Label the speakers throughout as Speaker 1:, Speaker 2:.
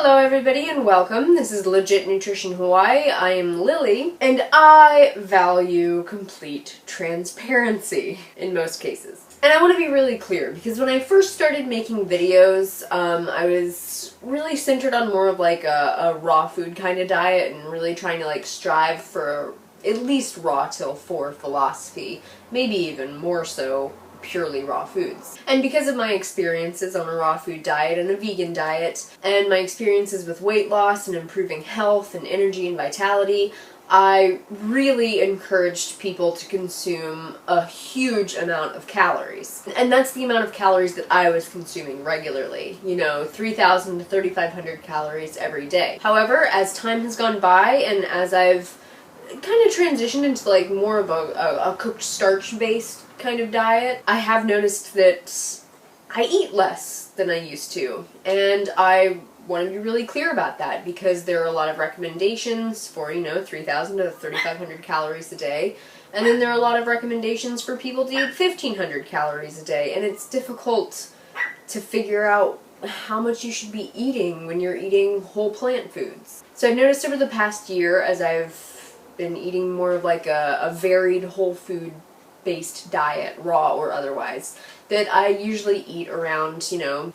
Speaker 1: Hello everybody and welcome. This is Legit Nutrition Hawaii. I am Lily and I value complete transparency in most cases. And I want to be really clear because when I first started making videos, I was really centered on more of like a raw food kind of diet and really trying to like strive for at least raw till 4 philosophy, maybe even more so purely raw foods. And because of my experiences on a raw food diet and a vegan diet, and my experiences with weight loss and improving health and energy and vitality, I really encouraged people to consume a huge amount of calories. And that's the amount of calories that I was consuming regularly. 3,000 to 3,500 calories every day. However, as time has gone by and as I've kind of transitioned into like more of a cooked starch-based kind of diet, I have noticed that I eat less than I used to, and I want to be really clear about that because there are a lot of recommendations for 3,000 to 3,500 calories a day, and then there are a lot of recommendations for people to eat 1,500 calories a day, and it's difficult to figure out how much you should be eating when you're eating whole plant foods. So I've noticed over the past year, as I've been eating more of like a varied whole food based diet, raw or otherwise, that I usually eat around,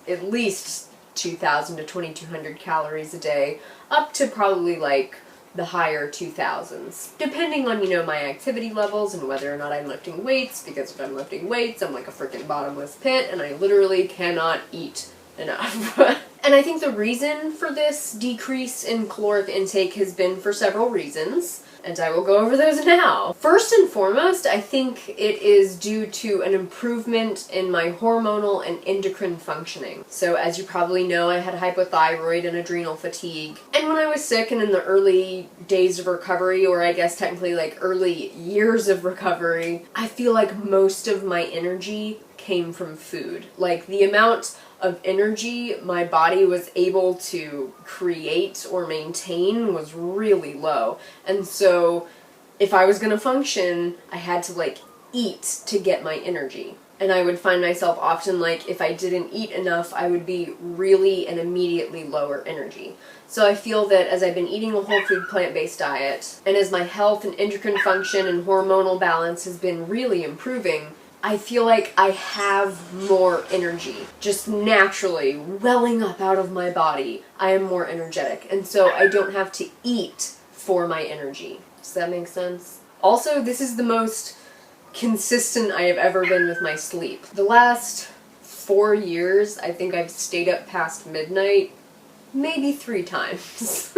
Speaker 1: at least 2,000 to 2,200 calories a day, up to probably like the higher 2,000s, depending on, my activity levels and whether or not I'm lifting weights, because if I'm lifting weights, I'm like a freaking bottomless pit and I literally cannot eat enough. And I think the reason for this decrease in caloric intake has been for several reasons, and I will go over those now. First and foremost, I think it is due to an improvement in my hormonal and endocrine functioning. So as you probably know, I had hypothyroid and adrenal fatigue. And when I was sick and in the early days of recovery, or I guess technically like early years of recovery, I feel like most of my energy came from food. Like the amount of energy my body was able to create or maintain was really low. And so if I was going to function, I had to like eat to get my energy. And I would find myself often like if I didn't eat enough, I would be really and immediately lower energy. So I feel that as I've been eating a whole food plant-based diet, and as my health and endocrine function and hormonal balance has been really improving, I feel like I have more energy, just naturally welling up out of my body. I am more energetic, and so I don't have to eat for my energy. Does that make sense? Also, this is the most consistent I have ever been with my sleep. The last 4 years, I think I've stayed up past midnight maybe 3 times.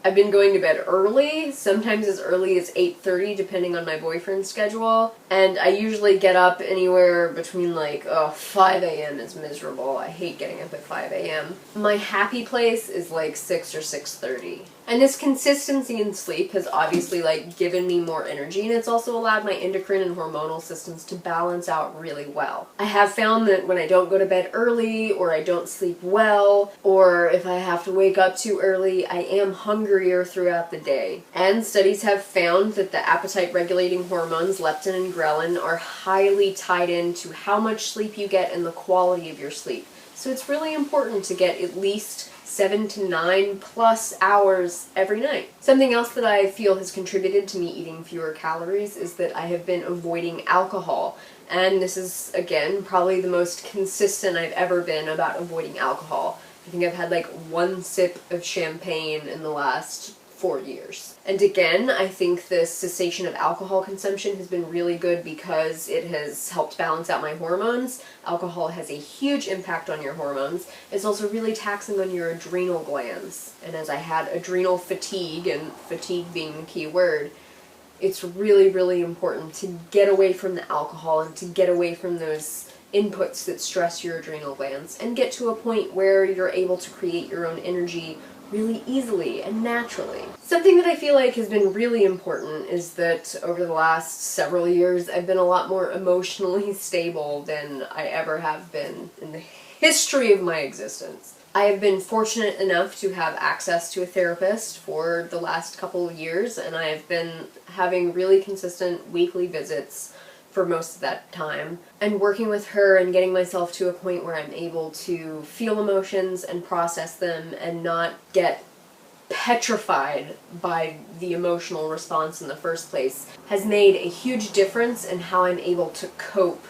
Speaker 1: I've been going to bed early, sometimes as early as 8:30 depending on my boyfriend's schedule, and I usually get up anywhere between like, 5 a.m. is miserable. I hate getting up at 5 a.m. My happy place is like 6 or 6:30. And this consistency in sleep has obviously like given me more energy, and it's also allowed my endocrine and hormonal systems to balance out really well. I have found that when I don't go to bed early, or I don't sleep well, or if I have to wake up too early, I am hungrier throughout the day. And studies have found that the appetite regulating hormones leptin and ghrelin are highly tied into how much sleep you get and the quality of your sleep. So it's really important to get at least 7 to 9 plus hours every night. Something else that I feel has contributed to me eating fewer calories is that I have been avoiding alcohol. And this is, again, probably the most consistent I've ever been about avoiding alcohol. I think I've had like 1 sip of champagne in the last 4 years. And again, I think the cessation of alcohol consumption has been really good because it has helped balance out my hormones. Alcohol has a huge impact on your hormones. It's also really taxing on your adrenal glands. And as I had adrenal fatigue, and fatigue being the key word, it's really, really important to get away from the alcohol and to get away from those inputs that stress your adrenal glands and get to a point where you're able to create your own energy really easily and naturally. Something that I feel like has been really important is that over the last several years I've been a lot more emotionally stable than I ever have been in the history of my existence. I have been fortunate enough to have access to a therapist for the last couple of years, and I have been having really consistent weekly visits for most of that time. And working with her and getting myself to a point where I'm able to feel emotions and process them and not get petrified by the emotional response in the first place has made a huge difference in how I'm able to cope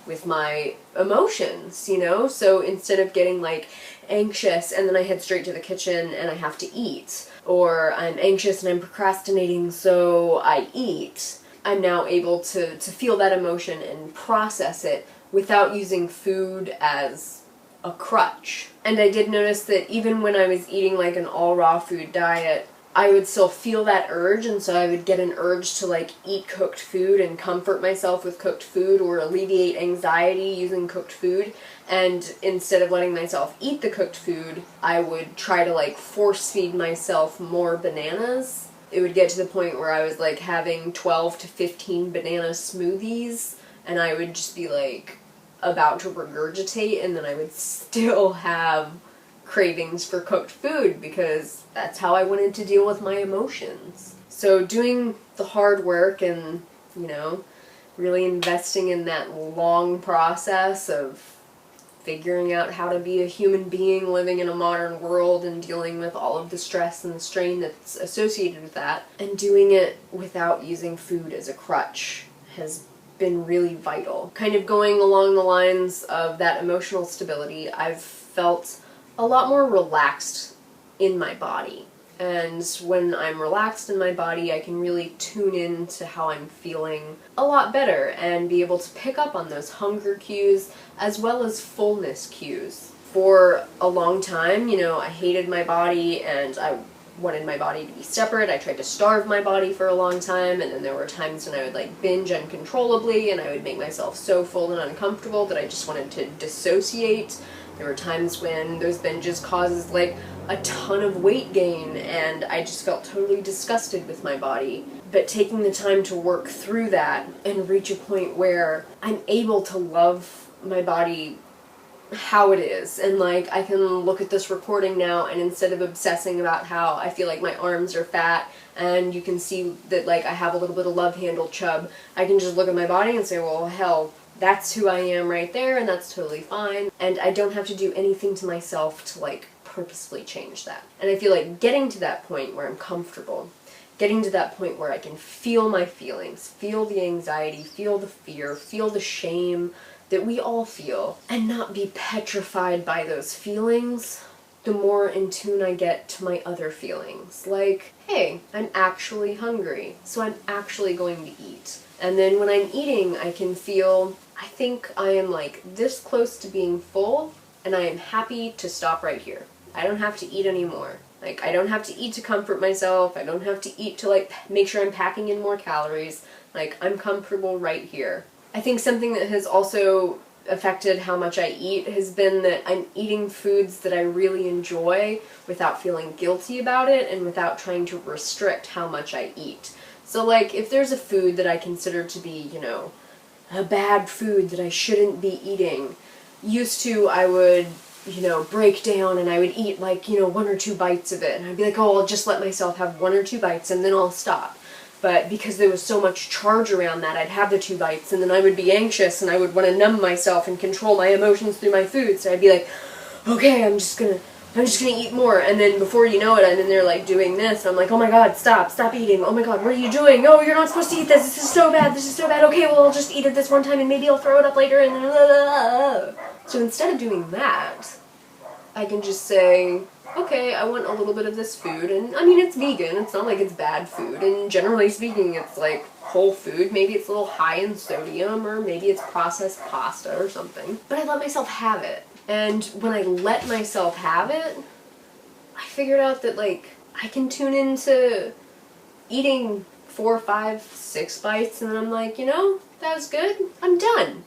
Speaker 1: with my emotions, you know? So instead of getting like anxious and then I head straight to the kitchen and I have to eat, or I'm anxious and I'm procrastinating so I eat, I'm now able to feel that emotion and process it without using food as a crutch. And I did notice that even when I was eating like an all raw food diet, I would still feel that urge, and so I would get an urge to like eat cooked food and comfort myself with cooked food or alleviate anxiety using cooked food. And instead of letting myself eat the cooked food, I would try to like force feed myself more bananas. It would get to the point where I was like having 12 to 15 banana smoothies, and I would just be like about to regurgitate, and then I would still have cravings for cooked food because that's how I wanted to deal with my emotions. So doing the hard work and, you know, really investing in that long process of figuring out how to be a human being living in a modern world and dealing with all of the stress and the strain that's associated with that, and doing it without using food as a crutch has been really vital. Kind of going along the lines of that emotional stability, I've felt a lot more relaxed in my body. And when I'm relaxed in my body, I can really tune in to how I'm feeling a lot better and be able to pick up on those hunger cues as well as fullness cues. For a long time, you know, I hated my body and I wanted my body to be separate. I tried to starve my body for a long time, and then there were times when I would like binge uncontrollably and I would make myself so full and uncomfortable that I just wanted to dissociate. There were times when those binges caused like a ton of weight gain and I just felt totally disgusted with my body. But taking the time to work through that and reach a point where I'm able to love my body how it is, and like I can look at this recording now and instead of obsessing about how I feel like my arms are fat and you can see that like I have a little bit of love handle chub, I can just look at my body and say, well, hell, that's who I am right there, and that's totally fine. And I don't have to do anything to myself to like purposefully change that. And I feel like getting to that point where I'm comfortable, getting to that point where I can feel my feelings, feel the anxiety, feel the fear, feel the shame that we all feel, and not be petrified by those feelings, the more in tune I get to my other feelings. Like, hey, I'm actually hungry, so I'm actually going to eat. And then when I'm eating, I can feel, I think I am like this close to being full, and I am happy to stop right here. I don't have to eat anymore. Like, I don't have to eat to comfort myself. I don't have to eat to like make sure I'm packing in more calories. Like, I'm comfortable right here. I think something that has also affected how much I eat has been that I'm eating foods that I really enjoy without feeling guilty about it and without trying to restrict how much I eat. So like, if there's a food that I consider to be, you know, a bad food that I shouldn't be eating, used to I would, you know, break down and I would eat like, you know, 1 or 2 bites of it. And I'd be like, oh, I'll just let myself have 1 or 2 bites and then I'll stop. But because there was so much charge around that, I'd have the 2 bites and then I would be anxious and I would want to numb myself and control my emotions through my food. So I'd be like, okay, I'm just gonna eat more. And then before you know it, I'm in there like doing this. And I'm like, oh my god, stop eating. Oh my god, what are you doing? No, you're not supposed to eat this. This is so bad. Okay, well, I'll just eat it this one time and maybe I'll throw it up later. And so instead of doing that, I can just say, okay, I want a little bit of this food, and I mean, it's vegan, it's not like it's bad food, and generally speaking, it's like whole food. Maybe it's a little high in sodium, or maybe it's processed pasta or something, but I let myself have it. And when I let myself have it, I figured out that like, I can tune into eating 4, 5, 6 bites, and then I'm like, you know, that was good, I'm done.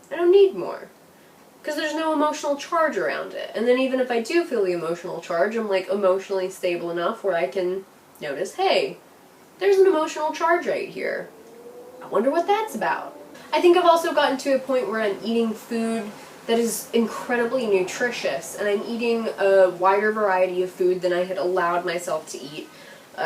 Speaker 1: I don't need more. Because there's no emotional charge around it. And then even if I do feel the emotional charge, I'm like emotionally stable enough where I can notice, hey, there's an emotional charge right here. I wonder what that's about. I think I've also gotten to a point where I'm eating food that is incredibly nutritious, and I'm eating a wider variety of food than I had allowed myself to eat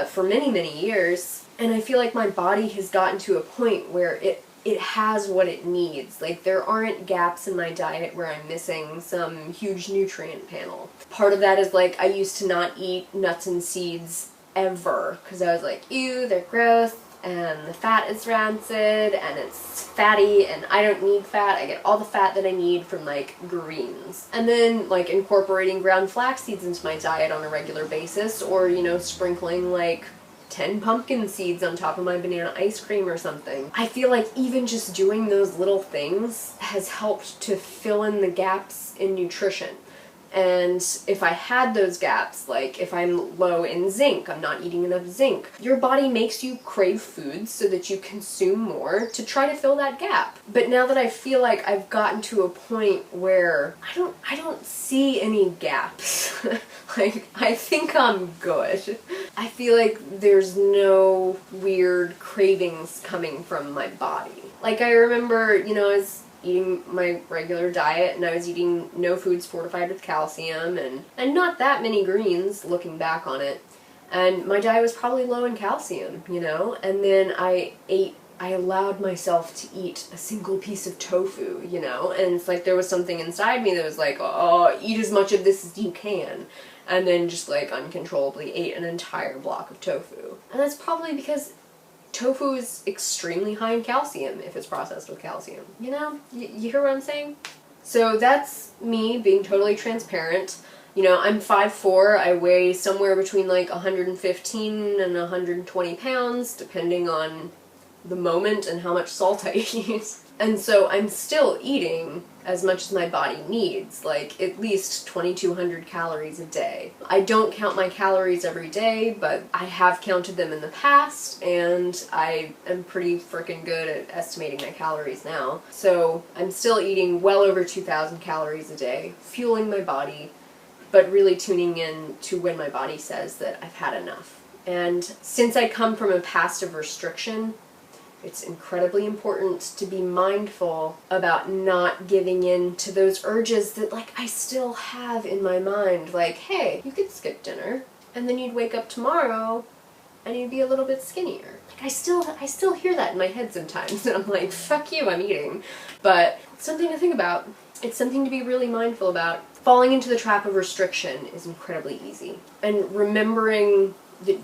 Speaker 1: for many, many years. And I feel like my body has gotten to a point where it it has what it needs. Like, there aren't gaps in my diet where I'm missing some huge nutrient panel. Part of that is, like, I used to not eat nuts and seeds ever, because I was like, ew, they're gross, and the fat is rancid, and it's fatty, and I don't need fat. I get all the fat that I need from, like, greens. And then, like, incorporating ground flax seeds into my diet on a regular basis, or, you know, sprinkling, like, 10 pumpkin seeds on top of my banana ice cream or something. I feel like even just doing those little things has helped to fill in the gaps in nutrition. And if I had those gaps, like if I'm low in zinc, I'm not eating enough zinc, your body makes you crave foods so that you consume more to try to fill that gap. But now that I feel like I've gotten to a point where I don't see any gaps. Like, I think I'm good. I feel like there's no weird cravings coming from my body. Like, I remember, you know, I was eating my regular diet, and I was eating no foods fortified with calcium, and not that many greens, looking back on it. And my diet was probably low in calcium, you know? And then I allowed myself to eat a single piece of tofu, you know? And it's like there was something inside me that was like, oh, eat as much of this as you can. And then just, like, uncontrollably ate an entire block of tofu. And that's probably because tofu is extremely high in calcium if it's processed with calcium. You know? You hear what I'm saying? So that's me being totally transparent. You know, I'm 5'4", I weigh somewhere between like 115 and 120 pounds, depending on the moment and how much salt I eat. And so I'm still eating as much as my body needs, like at least 2,200 calories a day. I don't count my calories every day, but I have counted them in the past, and I am pretty freaking good at estimating my calories now. So I'm still eating well over 2,000 calories a day, fueling my body, but really tuning in to when my body says that I've had enough. And since I come from a past of restriction, it's incredibly important to be mindful about not giving in to those urges that, like, I still have in my mind. Like, hey, you could skip dinner, and then you'd wake up tomorrow, and you'd be a little bit skinnier. Like, I still hear that in my head sometimes, and I'm like, fuck you, I'm eating. But it's something to think about. It's something to be really mindful about. Falling into the trap of restriction is incredibly easy. And remembering that,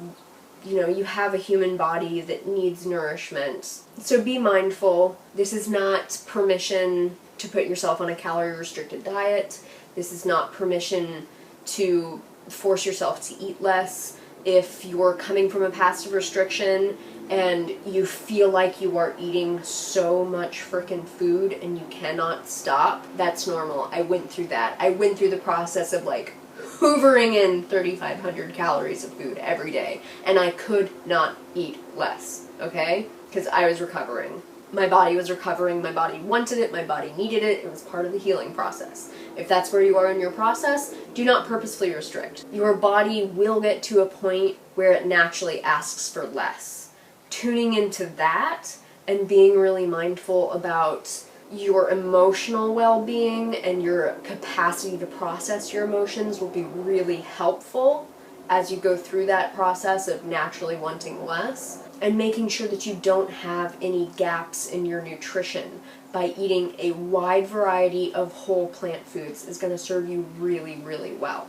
Speaker 1: you know, you have a human body that needs nourishment. So be mindful. This is not permission to put yourself on a calorie-restricted diet. This is not permission to force yourself to eat less. If you're coming from a past of restriction and you feel like you are eating so much frickin' food and you cannot stop, that's normal. I went through that. I went through the process of, like, hoovering in 3,500 calories of food every day, and I could not eat less, okay? Because I was recovering. My body was recovering, my body wanted it, my body needed it, it was part of the healing process. If that's where you are in your process, do not purposefully restrict. Your body will get to a point where it naturally asks for less. Tuning into that and being really mindful about your emotional well-being and your capacity to process your emotions will be really helpful as you go through that process of naturally wanting less, and making sure that you don't have any gaps in your nutrition by eating a wide variety of whole plant foods is going to serve you really, really well.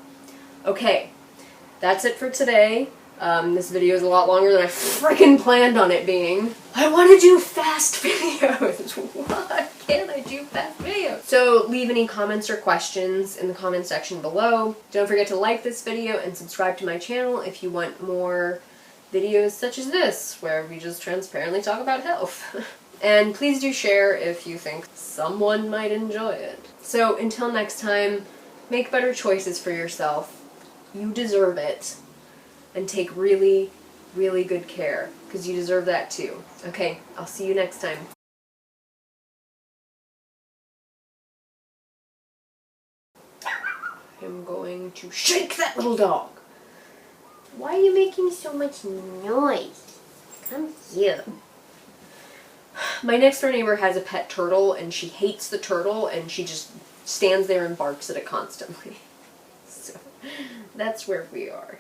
Speaker 1: Okay, that's it for today. This video is a lot longer than I freaking planned on it being. I want to do fast videos. Why can't I do fast videos? So leave any comments or questions in the comment section below. Don't forget to like this video and subscribe to my channel if you want more videos such as this, where we just transparently talk about health. And please do share if you think someone might enjoy it. So until next time, make better choices for yourself. You deserve it. And take really, really good care, because you deserve that too. Okay, I'll see you next time. I'm going to shake that little dog. Why are you making so much noise? Come here. My next door neighbor has a pet turtle, and she hates the turtle, and she just stands there and barks at it constantly. So that's where we are.